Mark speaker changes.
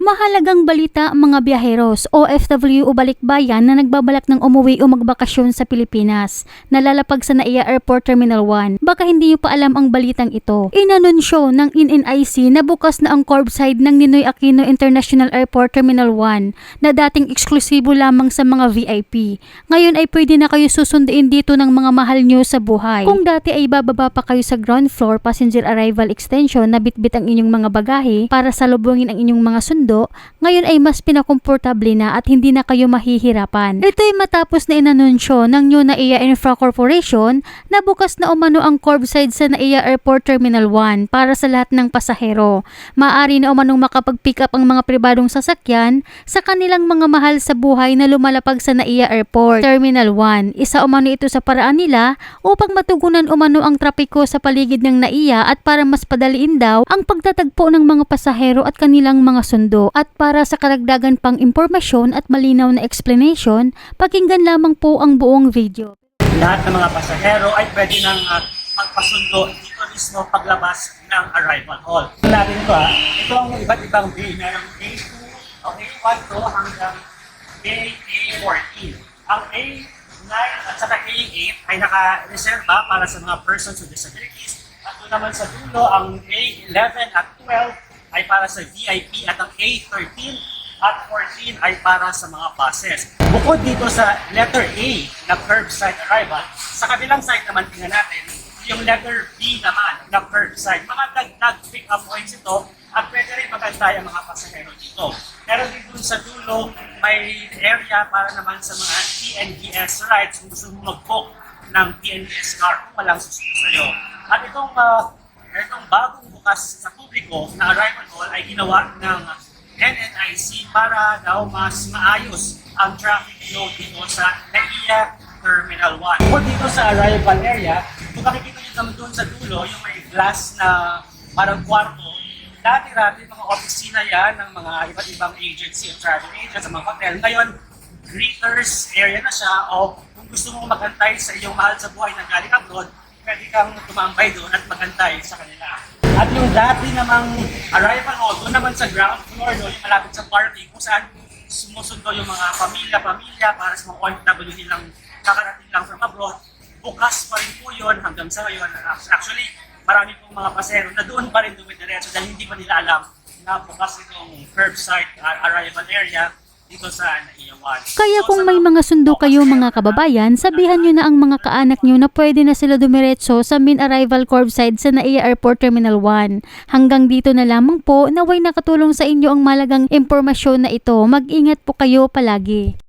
Speaker 1: Mahalagang balita mga biyaheros, OFW o balikbayan na nagbabalak ng umuwi o magbakasyon sa Pilipinas. Nalalapag sa NAIA Airport Terminal 1. Baka hindi nyo pa alam ang balitang ito. Inanunsyo ng NNIC na bukas na ang curbside ng Ninoy Aquino International Airport Terminal 1 na dating eksklusibo lamang sa mga VIP. Ngayon ay pwede na kayo susunduin dito ng mga mahal nyo sa buhay. Kung dati ay bababa pa kayo sa ground floor passenger arrival extension na bitbit ang inyong mga bagahe para salubungin ang inyong mga sundo, ngayon ay mas pinakomportable na at hindi na kayo mahihirapan. Ito ay matapos na inanunsyo ng New NAIA Infra Corporation na bukas na umano ang curbside sa NAIA Airport Terminal 1 para sa lahat ng pasahero. Maaari na umanong makapag-pick up ang mga pribadong sasakyan sa kanilang mga mahal sa buhay na lumalapag sa NAIA Airport Terminal 1. Isa umano ito sa paraan nila upang matugunan umano ang trapiko sa paligid ng NAIA at para mas padaliin daw ang pagtatagpo ng mga pasahero at kanilang mga sundo. At para sa karagdagan pang impormasyon at malinaw na explanation, pakinggan lamang po ang buong video.
Speaker 2: Lahat ng mga pasahero ay pwede nang magpasundo dito mismo paglabas ng arrival hall. Natin ito ito ang iba't ibang bay. Merong A2, A1 hanggang A14. Ang A9 at saka A8 ay naka-reserva para sa mga persons with disabilities. At doon naman sa dulo, ang A11 at 12 ay para sa VIP at ang A13 at 14 ay para sa mga buses. Bukod dito sa letter A na curbside arrival, sa kabilang side naman tingnan natin yung letter B naman na curbside. Mga dagdag pick-up points ito at pwede rin magantay ang mga pasahero dito. Pero dito sa dulo, may area para naman sa mga TNVS rides kung gusto mo mag-book ng TNVS car kung walang susunod sa'yo. At itong bagong bukas sa publiko na arrival hall ay ginawa ng NNIC para daw mas maayos ang traffic flow dito sa NAIA Terminal 1. Bukod dito sa arrival area, kung makikita nyo naman doon sa dulo, yung may glass na parang kwarto, dati-dati mga opisina yan ng mga iba't ibang agency, travel agents, mga hotel. Ngayon, greeters area na siya o kung gusto mong magantay sa iyong mahal sa buhay na galing abroad, pwede kang tumambay doon at magantay sa kanila. At yung dati namang arrival hall, doon naman sa ground floor, doon yung malapit sa parking, kung saan sumusundo yung mga pamilya para sa mga OFW nilang kakarating lang from abroad. Bukas pa rin po yun hanggang sa ngayon. Actually, marami pong mga pasahero na doon pa rin dumidiretso dahil hindi pa nila alam na bukas itong curbside arrival area dito sa NAIA 1.
Speaker 1: Kaya kung may mga sundo kayo mga kababayan, sabihan nyo na ang mga kaanak nyo na pwede na sila dumiretso sa main arrival curbside sa NAIA Airport Terminal 1. Hanggang dito na lamang po, naway nakatulong sa inyo ang malagang impormasyon na ito. Mag-ingat po kayo palagi.